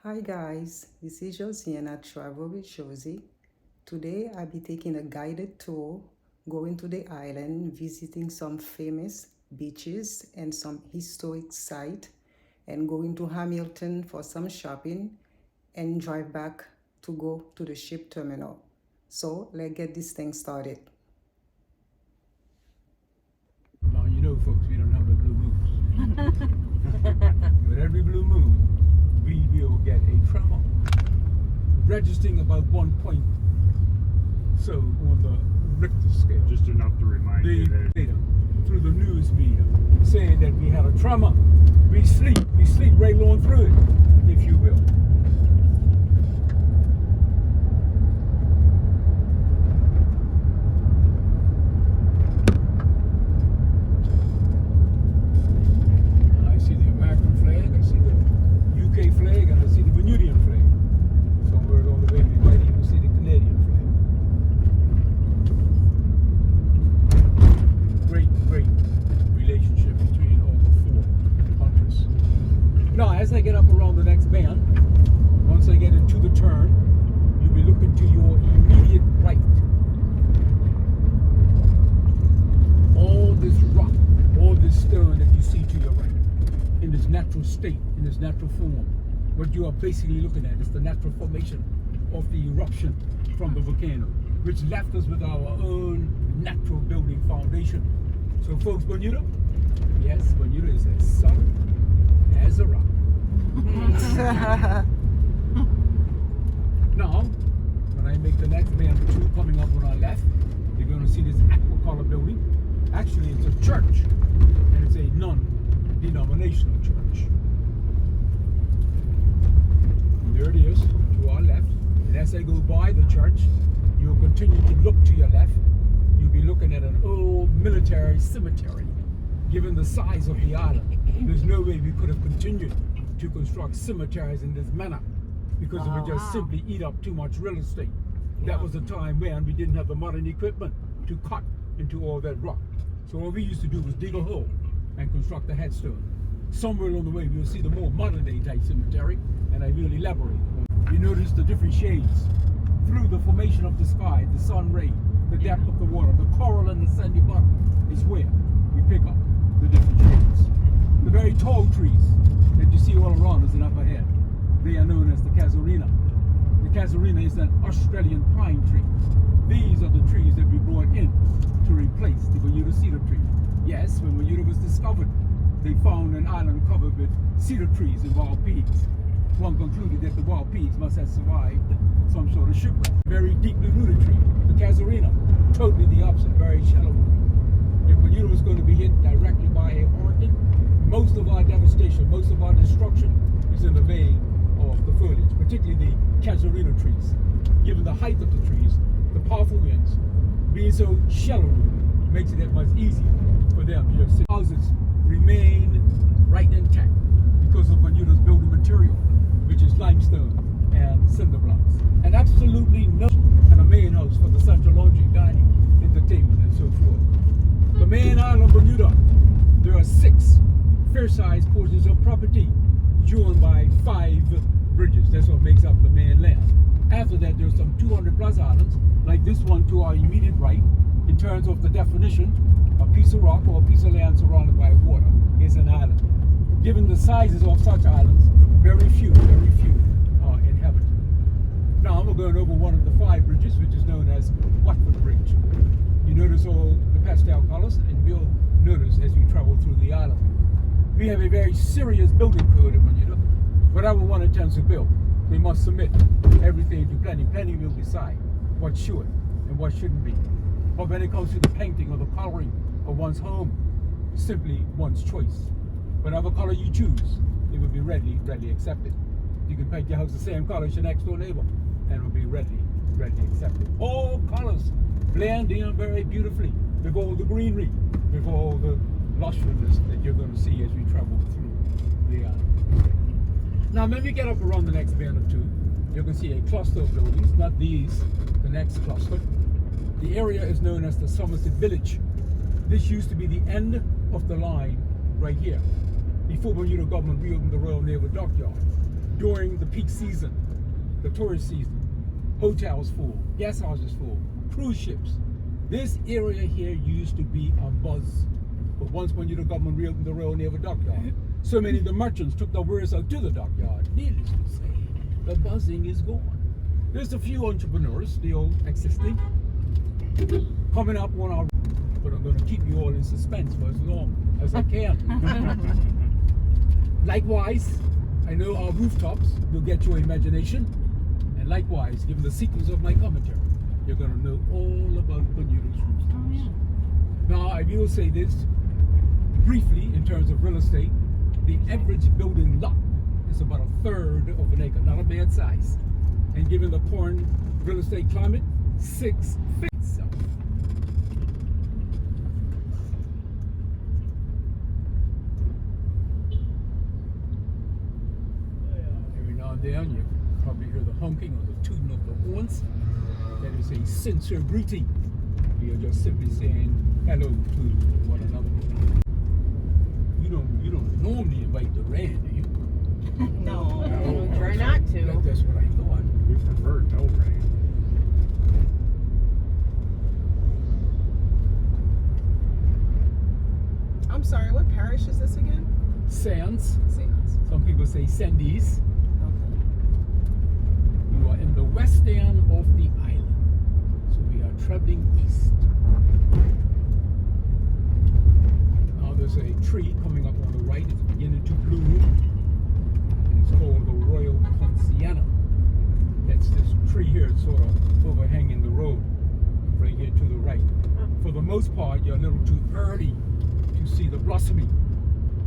Hi guys, this is Josie and I travel with Josie. Today I'll be taking a guided tour, going to the island, visiting some famous beaches and some historic sites, and going to Hamilton for some shopping and drive back to go to the ship terminal. So let's get this thing started. Now you know, folks, we don't have the blue moons. But every blue moon, we will get a tremor, registering about 1 point so on the Richter scale. Just enough to remind you that Data through the news media saying that we had a tremor. We sleep right on through it, if you will. I see the American flag, I see the UK flag, and I see the Bermudian flag. Somewhere along the way, we might even see the Canadian flag. Great relationship between all the four countries. Now, as I get up around the next bend, once I get into the turn, you'll be looking to your immediate right. All this rock, all this stone that you see to your right, in its natural state, in its natural form, what you are basically looking at is the natural formation of the eruption from the volcano, which left us with our own natural building foundation. So folks, Bermuda, yes, Bermuda is as solid as a rock. Now, when I make the next bend two coming up on our left, you're going to see this aqua color building. Actually, it's a church, and it's a non-denominational church. And there it is, to our left. And as I go by the church, you'll continue to look to your left. You'll be looking at an old military cemetery. Given the size of the island, there's no way we could have continued to construct cemeteries in this manner, because it would just simply eat up too much real estate. That was a time when we didn't have the modern equipment to cut into all that rock. So what we used to do was dig a hole and construct a headstone. Somewhere along the way, we'll see the more modern day type cemetery, and I will elaborate. You notice the different shades through the formation of the sky, the sun ray, the depth of the water, the coral and the sandy bottom is where we pick up the different shades. The very tall trees that you see all around us and up ahead, they are known as the casuarina. The casuarina is an Australian pine tree. These are the trees that we brought in to replace the Bermuda cedar tree. Yes, when Bermuda was discovered, they found an island covered with cedar trees and wild pigs. One concluded that the wild pigs must have survived some sort of shipwreck. Very deeply rooted tree, the casuarina, totally the opposite, very shallow. If Bermuda was going to be hit directly by a hurricane, most of our devastation, most of our destruction is in the vein of the foliage, particularly the casuarina trees. Given the height of the trees, the powerful winds, being so shallow makes it that much easier for them to just sit. Houses remain right intact because of Bermuda's building material, which is limestone and cinder blocks. And absolutely no, and a main house for the central laundry, dining, entertainment, and so forth. The main island of Bermuda, there are 6 fair-sized portions of property joined by 5 bridges. That's what makes up the mainland. After that, there's some 200 plus islands, like this one to our immediate right. In terms of the definition, a piece of rock or a piece of land surrounded by water is an island. Given the sizes of such islands, very few are inhabited. Now we're going over one of the 5 bridges, which is known as Watford Bridge. You notice all the pastel colors, and you'll notice as we travel through the island. We have a very serious building code in Bermuda. Whatever one attempts to build, they must submit everything to planning. Planning will decide what should and what shouldn't be. But when it comes to the painting or the coloring of one's home, simply one's choice. Whatever color you choose, it will be readily accepted. You can paint your house the same color as your next door neighbor, and it will be readily accepted. All colors blend in very beautifully with all the greenery, with all the lusciousness that you're going to see as we travel through the island. Now, when we get up around the next bend or two, you can see a cluster of buildings, not these, the next cluster. The area is known as the Somerset Village. This used to be the end of the line right here, before Bermuda government reopened the Royal Naval Dockyard. during the peak season, the tourist season. Hotels full, guest houses full, cruise ships. This area here used to be a buzz. But once Bermuda government reopened the Royal Naval Dockyard, so many of the merchants took their wares out to the dockyard. Needless to say, the buzzing is gone. There's a few entrepreneurs, the old existing, coming up on our, but I'm going to keep you all in suspense for as long as I can. Likewise, I know our rooftops will get your imagination, and likewise, given the sequence of my commentary, you're going to know all about Bermuda's rooftops. Oh, yeah. Now, I will say this briefly in terms of real estate. The average building lot is about 1/3 of an acre, not a bad size. And given the current real estate climate, 6 feet. So, every now and then you probably hear the honking or the tooting of the horns. That is a sincere greeting. We are just simply saying hello to one another. You don't normally invite the rain, do you? No, try not to. That's what I thought. We prefer no rain. I'm sorry, what parish is this again? Sands. Sands. Some people say Sandies. Okay. You are in the west end of the island. So we are traveling east. Now there's a tree coming up on the right. It's beginning to bloom. And it's called the Royal Poinciana. That's this tree here. It's sort of overhanging the road. Right here to the right. For the most part, you're a little too early to see the blossoming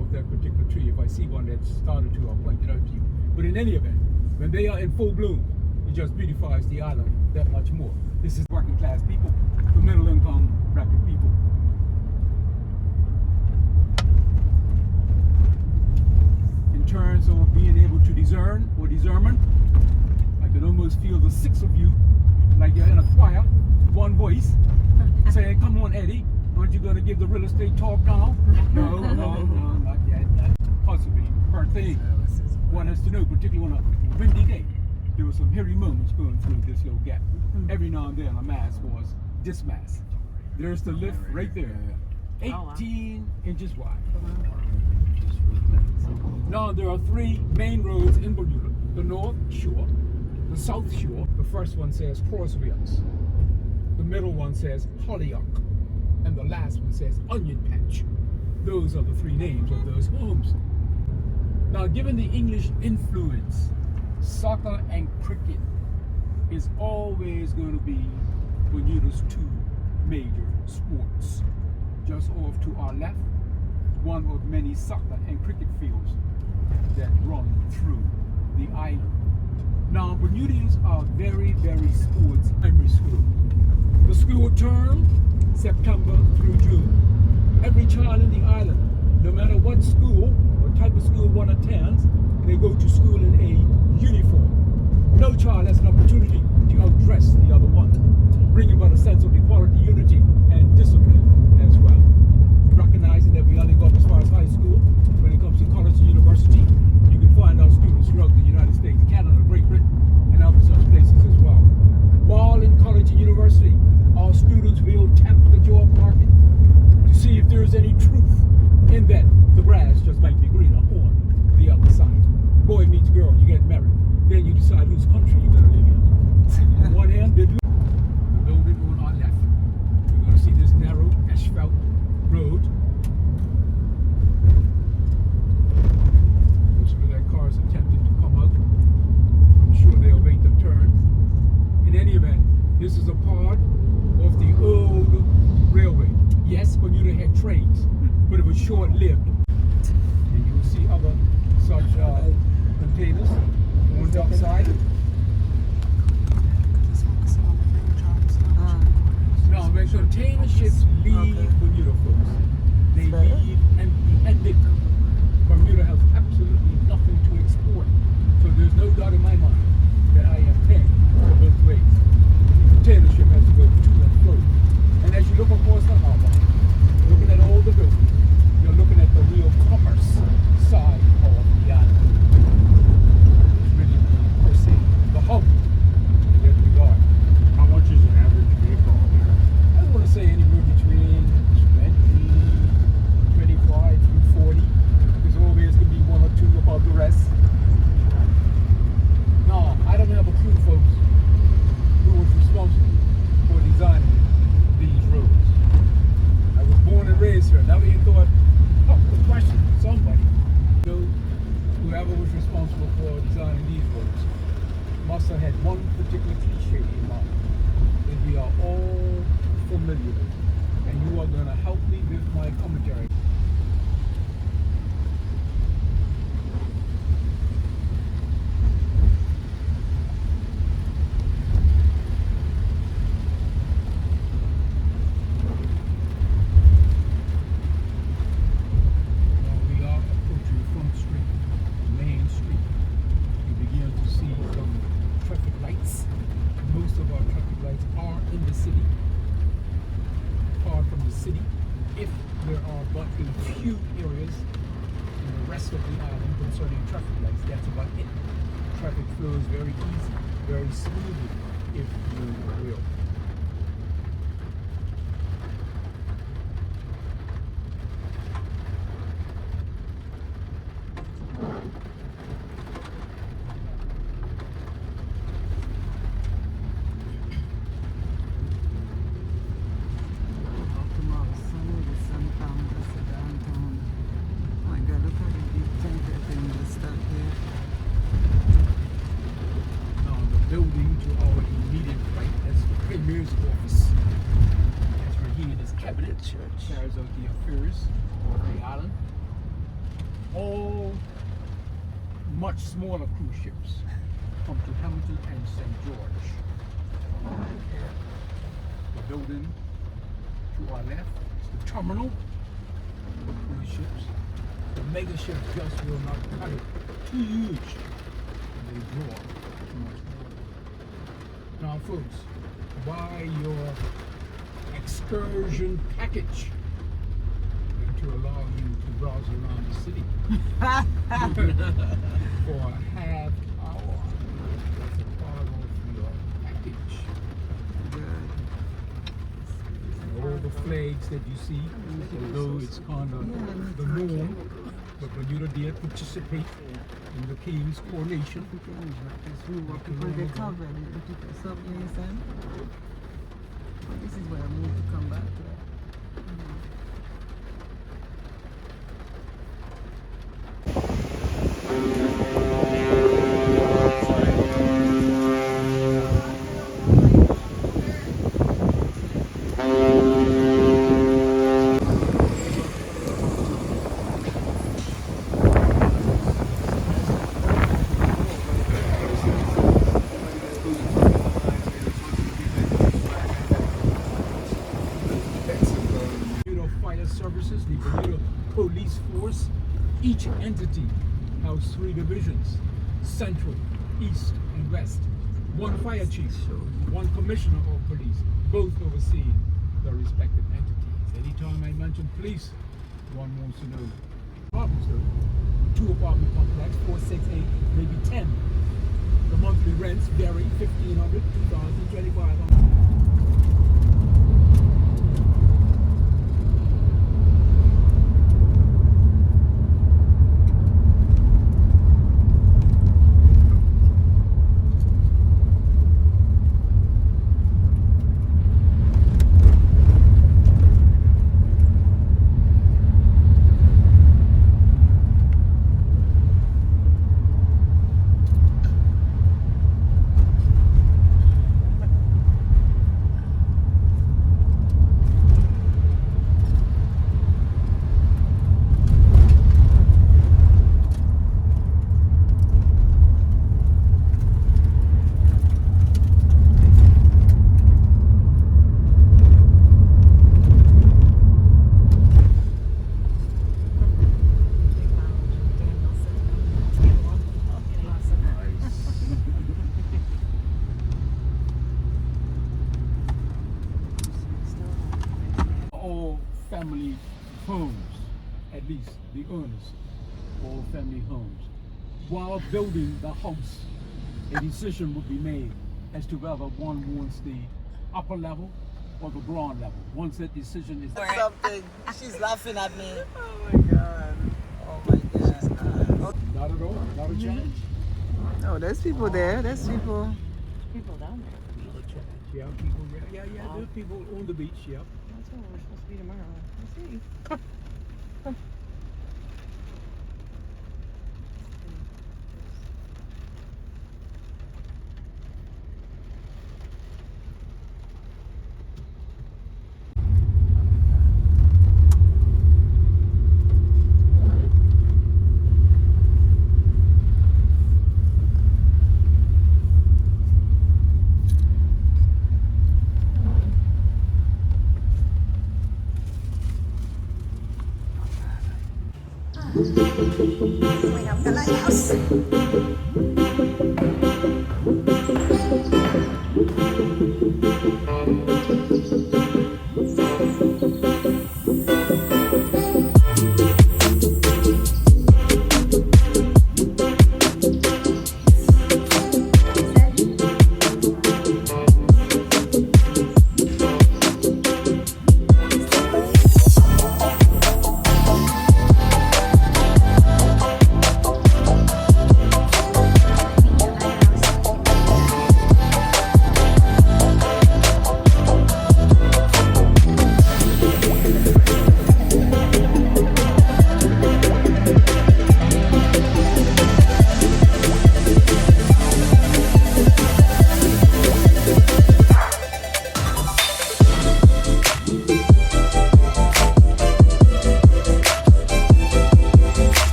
of that particular tree. If I see one that's started to, I'll point it out to you. But in any event, when they are in full bloom, it just beautifies the island that much more. This is working class people, the middle income bracket people. In terms of being able to discern or discernment, I can almost feel the 6 of you, like you're in a choir, one voice, saying, "Come on, Eddie, aren't you going to give the real estate talk now?" No, not yet. That's possibly her thing. One has to know, particularly on a windy day, there were some hairy moments going through this little gap. Every now and then a mass was dismassed. There's the lift right there, 18 inches wide. Now there are 3 main roads in Bermuda: the North Shore, the South Shore. The first one says Crossrails. The middle one says Holyoke, and the last one says Onion Patch. Those are the 3 names of those homes. Now, given the English influence, soccer and cricket is always going to be Bermuda's 2 major sports. Just off to our left, one of many soccer and cricket fields that run through the island. Now, Bermudians are very, very sports primary school. The school term, September through June. Every child in the island, no matter what school or type of school one attends, they go to school in a uniform. No child has an opportunity to outdress the other one, bringing about a sense of equality, unity, and discipline as well. Recognizing that we only go up as far as high school, when it comes to college and university, you can find our students throughout the United States, Canada, Great Britain, and other such places as well. While in college and university, our students will tap the job market to see if there is any truth in that the grass just might be greener on the other side. Boy meets girl, you get married. Then you decide whose country you're going to live in. On one hand, the building on our left, you're going to see this narrow asphalt road. Most of that car is attempting to come out. I'm sure they'll make the turn. In any event, this is a part of the old railway. Yes, Bermuda had trains, but it was short-lived. And you will see other such containers on the outside. Now, when container ships leave Bermuda, folks, they leave empty-handed. Bermuda has absolutely nothing to export. So there's no doubt in my mind that I am paying for both ways. The container ship has to go to and fro. And as you look across the harbor, looking at all the buildings, you're looking at the real commerce side of the island. for designing these roads must have had one particular cliche in mind that we are all familiar with, and you are going to help me with my commentary. Few areas in the rest of the island concerning traffic lights. That's about it. Traffic flows very easy, very smoothly, if you will. Building to our immediate right as the Premier's office. That's where he and his cabinet carries out the affairs of the island. All much smaller cruise ships come to Hamilton and St. George. The building to our left is the terminal for cruise ships. The mega ships just will not cut it. Too huge. They draw too much water. Now, folks, buy your excursion package to allow you to browse around the city for a half hour. That's a part of your package. All the flags that you see, although it's kind of the norm, but Bermuda did participate in the King's coronation. This is where I moved to come back to. Services, the Bermuda Police Force. Each entity has 3 divisions: Central, East, and West. 1 fire chief, 1 commissioner of police, both overseeing the respective entities. Anytime I mention police, one wants to know. Apartments though, 2 apartment complex, 4, 6, 8, maybe 10. The monthly rents vary: $1,500, $2,000, $2,500. Family homes, at least the owners, all family homes. While building the house, a decision would be made as to whether one wants the upper level or the ground level. Once that decision is Something. She's laughing at me. Oh my god. Oh my god. not at all, not a challenge. Oh, there's people there. There's people. People down there. Not a challenge. Yeah, people. Yeah. There's people on the beach. Yeah. That's where we're supposed to be tomorrow. Let's see.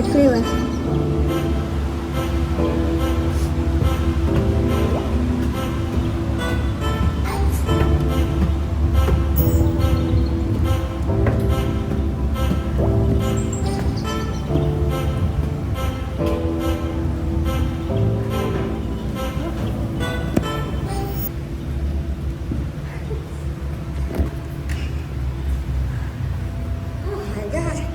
Right freeway. Oh my God.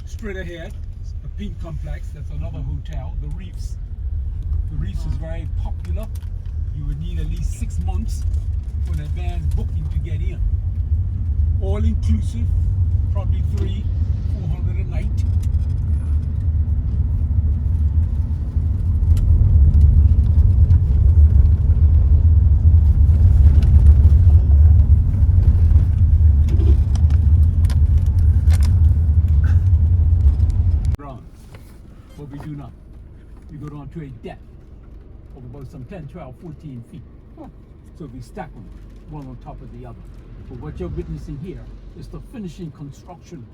Straight ahead, the Pink Complex, that's another hotel. The Reefs. The Reefs is very popular. You would need at least 6 months for an advance booking to get in. All inclusive, probably $300-400 a night. But we do not. We go down to a depth of about some 10, 12, 14 feet. So we stack them one on top of the other. But what you're witnessing here is the finishing construction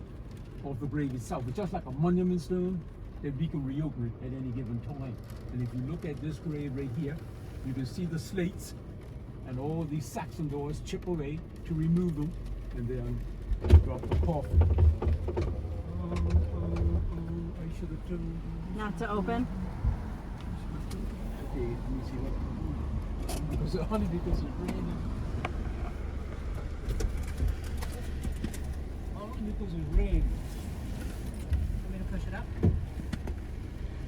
of the grave itself. It's just like a monument stone that we can reopen it at any given time. And if you look at this grave right here, you can see the slates and all these Saxon doors chip away to remove them and then drop the coffin. I should have done. Not to open? Okay, let me see what. Because only because it's raining. Only because it's raining. Want me to push it up?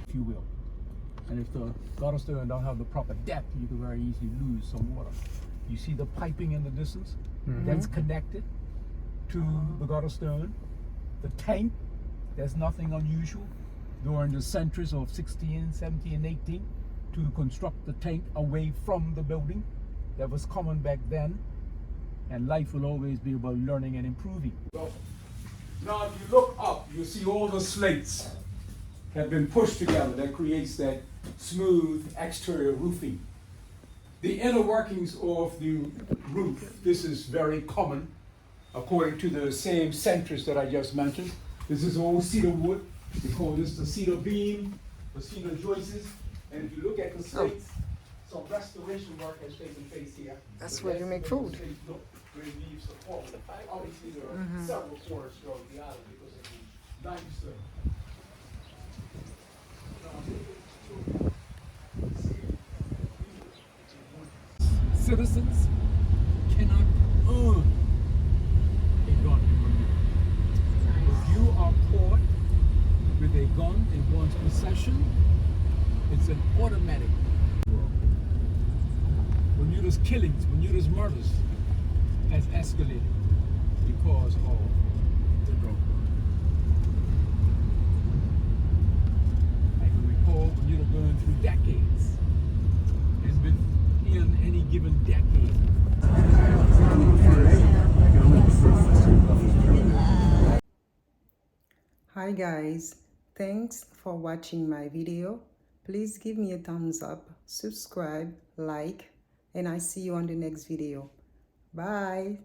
If you will. And if the gutter stone don't have the proper depth, you can very easily lose some water. You see the piping in the distance? That's connected to the gutter stone. The tank, there's nothing unusual during the centuries of 16, 17, and 18 to construct the tank away from the building. That was common back then, and life will always be about learning and improving. So, now if you look up, you see all the slates have been pushed together. That creates that smooth exterior roofing. The inner workings of the roof, this is very common according to the same centuries that I just mentioned. This is all cedar wood. We call this the cedar beam, the cedar joists. And if you look at the slates, some restoration work has taken place here. That's But where you make food. the slates look where it leaves the fall. Obviously, there are several forests throughout the island because of the limestone. Citizens cannot own a gun in Bermuda. If you are caught with a gun in one's possession, it's an automatic. Bermuda's killings, Bermuda's murders has escalated because of the drug war. I can recall Bermuda going through decades, and within any given decade, Hi guys, thanks for watching my video. Please give me a thumbs up, subscribe, like, and I see you on the next video. Bye.